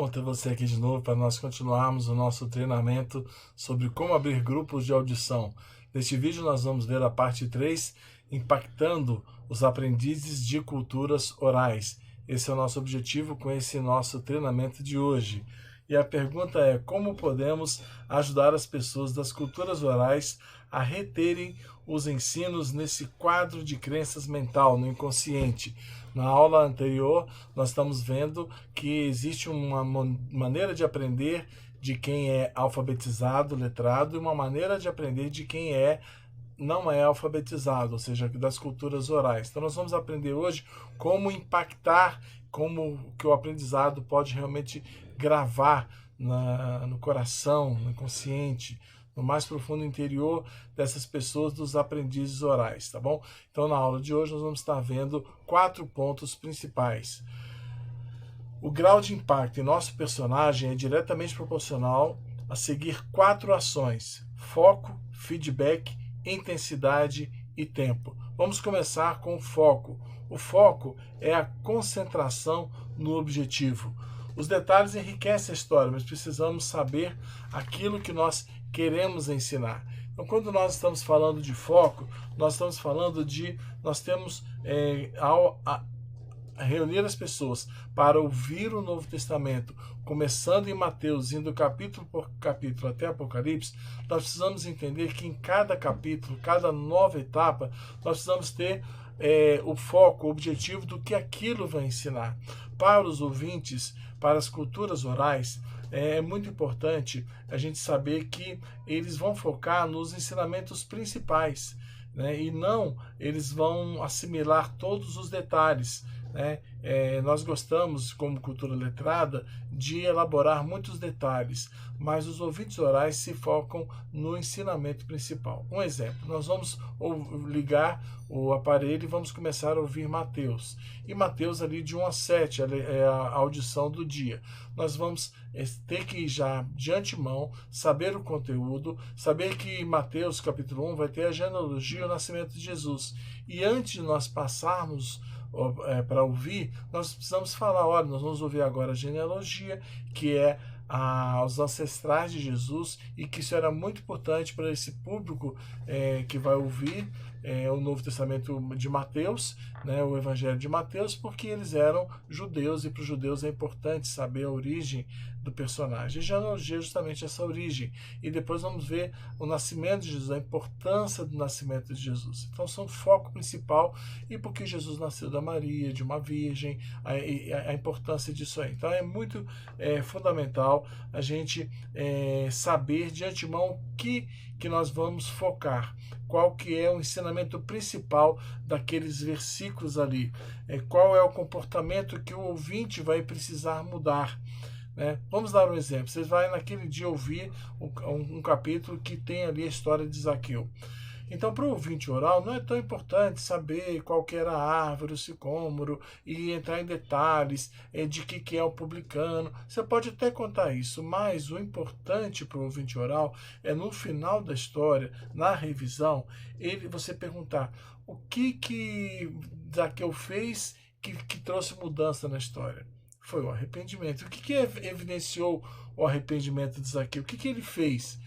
bom ter você aqui de novo para nós continuarmos o nosso treinamento sobre como abrir grupos de audição. Neste vídeo nós vamos ver a parte 3, impactando os aprendizes de culturas orais. Esse é o nosso objetivo com esse nosso treinamento de hoje. E a pergunta é: como podemos ajudar as pessoas das culturas orais a reterem os ensinos nesse quadro de crenças mental, no inconsciente? Na aula anterior, nós estamos vendo que existe uma maneira de aprender de quem é alfabetizado, letrado, e uma maneira de aprender de quem não é alfabetizado, ou seja, das culturas orais. Então nós vamos aprender hoje como impactar, como que o aprendizado pode realmente gravar no coração, no inconsciente, no mais profundo interior dessas pessoas, dos aprendizes orais, tá bom? Então na aula de hoje nós vamos estar vendo 4 pontos principais. O grau de impacto em nosso personagem é diretamente proporcional a seguir 4 ações: foco, feedback, intensidade e tempo. Vamos começar com o foco. O foco é a concentração no objetivo. Os detalhes enriquecem a história, mas precisamos saber aquilo que nós queremos ensinar. Então, quando nós estamos falando de foco, nós estamos falando de nós temos reunir as pessoas para ouvir o Novo Testamento, começando em Mateus, indo capítulo por capítulo até Apocalipse. Nós precisamos entender que em cada capítulo, cada nova etapa, nós precisamos ter o foco, o objetivo do que aquilo vai ensinar. Para os ouvintes, para as culturas orais, é muito importante a gente saber que eles vão focar nos ensinamentos principais, né? E não eles vão assimilar todos os detalhes, né? Nós gostamos, como cultura letrada, de elaborar muitos detalhes, mas os ouvintes orais se focam no ensinamento principal. Um exemplo: nós vamos ligar o aparelho e vamos começar a ouvir Mateus. E Mateus ali de 1 a 7 é a audição do dia. Nós vamos ter que já de antemão saber o conteúdo, saber que Mateus capítulo 1 vai ter a genealogia e o nascimento de Jesus. E antes de nós passarmos para ouvir, nós precisamos falar: olha, nós vamos ouvir agora a genealogia, que é os ancestrais de Jesus, e que isso era muito importante para esse público que vai ouvir o Novo Testamento de Mateus, né, o Evangelho de Mateus, porque eles eram judeus, e para os judeus é importante saber a origem do personagem. Já não é justamente essa origem. E depois vamos ver o nascimento de Jesus, a importância do nascimento de Jesus. Então são o foco principal, e porque Jesus nasceu da Maria, de uma virgem, a importância disso aí. Então é muito fundamental a gente saber de antemão o que nós vamos focar, qual que é o ensinamento principal daqueles versículos ali, qual é o comportamento que o ouvinte vai precisar mudar, né? Vamos dar um exemplo. Você vai naquele dia ouvir um capítulo que tem ali a história de Zaqueu. Então, para o ouvinte oral, não é tão importante saber qual que era a árvore, o sicômoro, e entrar em detalhes de que é o publicano. Você pode até contar isso, mas o importante para o ouvinte oral é, no final da história, na revisão, você perguntar: o que Zaqueu fez que trouxe mudança na história? Foi o arrependimento. O que evidenciou o arrependimento de Zaqueu? O que ele fez?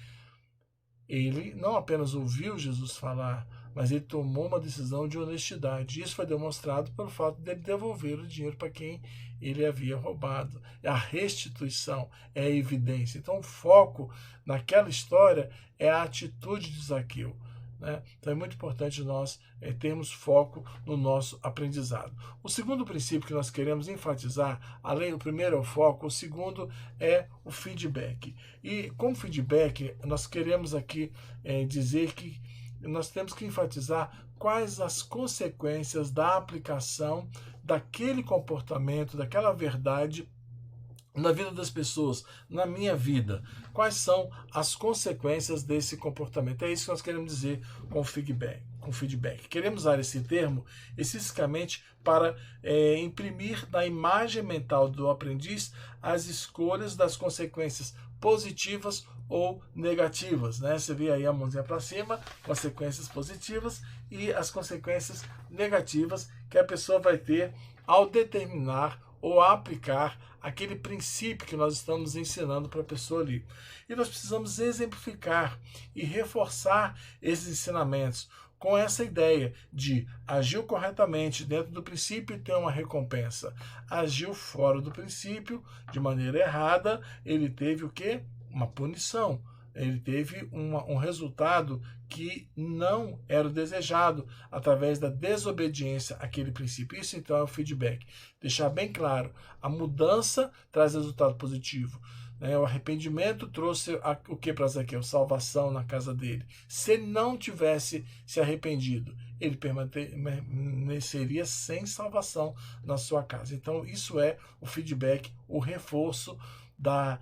Ele não apenas ouviu Jesus falar, mas ele tomou uma decisão de honestidade. Isso foi demonstrado pelo fato dele devolver o dinheiro para quem ele havia roubado. A restituição é a evidência. Então o foco naquela história é a atitude de Zaqueu, né? Então é muito importante nós termos foco no nosso aprendizado. O segundo princípio que nós queremos enfatizar, além do primeiro é o foco, o segundo é o feedback. E com feedback nós queremos aqui dizer que nós temos que enfatizar quais as consequências da aplicação daquele comportamento, daquela verdade na vida das pessoas, na minha vida. Quais são as consequências desse comportamento? É isso que nós queremos dizer com feedback. Queremos usar esse termo especificamente para imprimir na imagem mental do aprendiz as escolhas das consequências positivas ou negativas, né? Você vê aí a mãozinha para cima, consequências positivas, e as consequências negativas que a pessoa vai ter ao determinar ou aplicar aquele princípio que nós estamos ensinando para a pessoa ali. E nós precisamos exemplificar e reforçar esses ensinamentos com essa ideia de agiu corretamente dentro do princípio e ter uma recompensa. Agiu fora do princípio, de maneira errada, ele teve o quê? Uma punição. Ele teve um resultado que não era o desejado através da desobediência àquele princípio. Isso então é o feedback. Deixar bem claro, a mudança traz resultado positivo. O arrependimento trouxe o que para Zaqueu? Salvação na casa dele. Se ele não tivesse se arrependido, ele permaneceria sem salvação na sua casa. Então isso é o feedback, o reforço da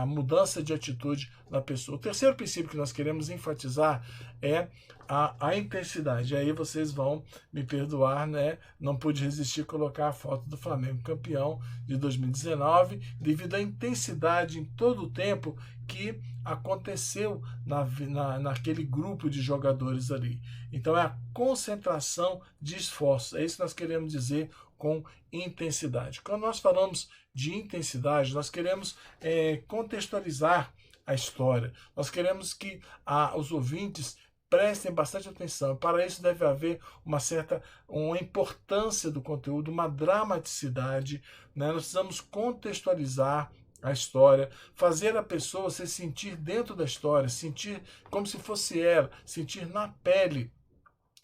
mudança de atitude na pessoa. O terceiro princípio que nós queremos enfatizar é a intensidade. E aí vocês vão me perdoar, né? Não pude resistir a colocar a foto do Flamengo campeão de 2019, devido à intensidade em todo o tempo que aconteceu naquele grupo de jogadores ali. Então é a concentração de esforços. É isso que nós queremos dizer com intensidade. Quando nós falamos de intensidade, nós queremos contextualizar a história. Nós queremos que os ouvintes prestem bastante atenção. Para isso deve haver uma importância do conteúdo, uma dramaticidade, né? Nós precisamos contextualizar a história, fazer a pessoa se sentir dentro da história, sentir como se fosse ela, sentir na pele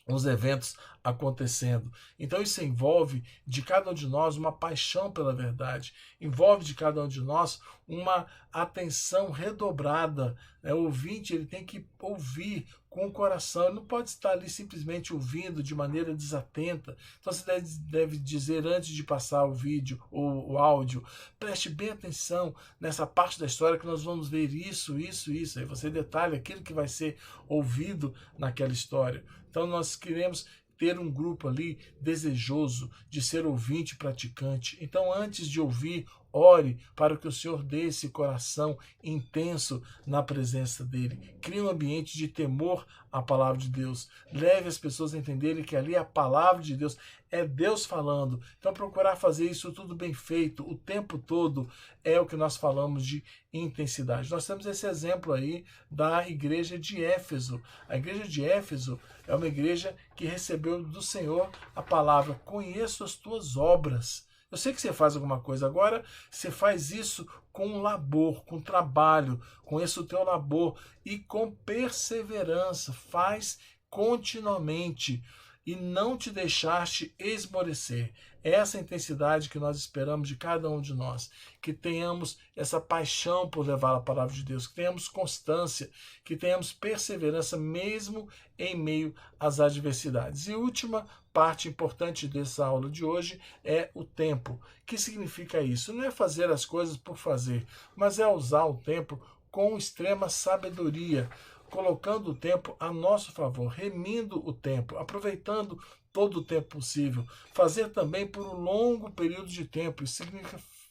os eventos acontecendo. Então isso envolve de cada um de nós uma paixão pela verdade, envolve de cada um de nós uma atenção redobrada. O ouvinte ele tem que ouvir com o coração, ele não pode estar ali simplesmente ouvindo de maneira desatenta. Então você deve dizer antes de passar o vídeo ou o áudio, preste bem atenção nessa parte da história que nós vamos ver isso. Aí você detalha aquilo que vai ser ouvido naquela história. Então nós queremos ter um grupo ali desejoso de ser ouvinte praticante. Então, antes de ouvir, ore para que o Senhor dê esse coração intenso na presença dele. Crie um ambiente de temor à palavra de Deus. Leve as pessoas a entenderem que ali a palavra de Deus é Deus falando. Então, procurar fazer isso tudo bem feito, o tempo todo, é o que nós falamos de intensidade. Nós temos esse exemplo aí da igreja de Éfeso. A igreja de Éfeso é uma igreja que recebeu do Senhor a palavra: conheço as tuas obras. Eu sei que você faz alguma coisa, agora você faz isso com labor, com trabalho, conheça o teu labor e com perseverança, faz continuamente e não te deixaste esmorecer. Essa intensidade que nós esperamos de cada um de nós, que tenhamos essa paixão por levar a palavra de Deus, que tenhamos constância, que tenhamos perseverança mesmo em meio às adversidades. E última parte importante dessa aula de hoje é o tempo. O que significa isso? Não é fazer as coisas por fazer, mas é usar o tempo com extrema sabedoria, colocando o tempo a nosso favor, remindo o tempo, aproveitando todo o tempo possível. Fazer também por um longo período de tempo. Isso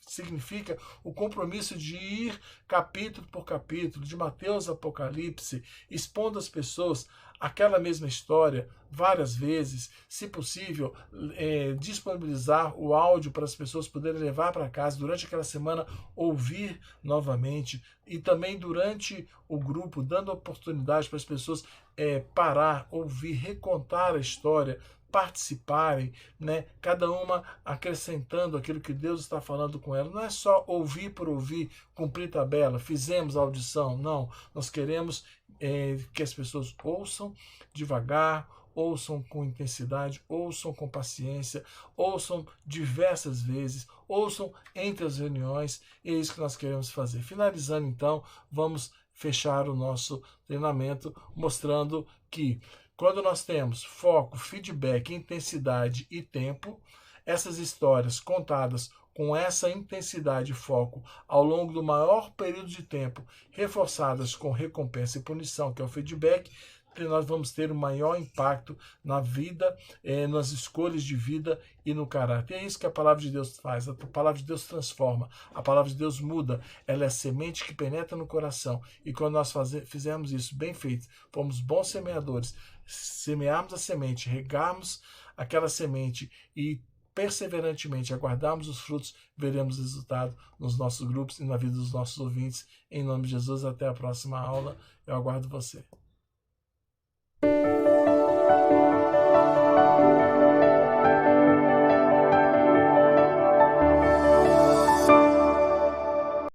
significa o compromisso de ir capítulo por capítulo, de Mateus a Apocalipse, expondo às pessoas aquela mesma história várias vezes, se possível, disponibilizar o áudio para as pessoas poderem levar para casa durante aquela semana, ouvir novamente, e também durante o grupo, dando oportunidade para as pessoas parar, ouvir, recontar a história, participarem, né? Cada uma acrescentando aquilo que Deus está falando com ela. Não é só ouvir por ouvir, cumprir tabela, fizemos a audição. Não, nós queremos que as pessoas ouçam devagar, ouçam com intensidade, ouçam com paciência, ouçam diversas vezes, ouçam entre as reuniões. É isso que nós queremos fazer. Finalizando então, vamos fechar o nosso treinamento mostrando que quando nós temos foco, feedback, intensidade e tempo, essas histórias contadas com essa intensidade e foco ao longo do maior período de tempo, reforçadas com recompensa e punição, que é o feedback, nós vamos ter um maior impacto na vida, nas escolhas de vida e no caráter. É isso que a palavra de Deus faz. A palavra de Deus transforma, a palavra de Deus muda. Ela é a semente que penetra no coração. E quando nós fizermos isso bem feito, fomos bons semeadores, semearmos a semente, regarmos aquela semente e perseverantemente aguardarmos os frutos, veremos resultado nos nossos grupos e na vida dos nossos ouvintes. Em nome de Jesus, até a próxima aula. Eu aguardo você.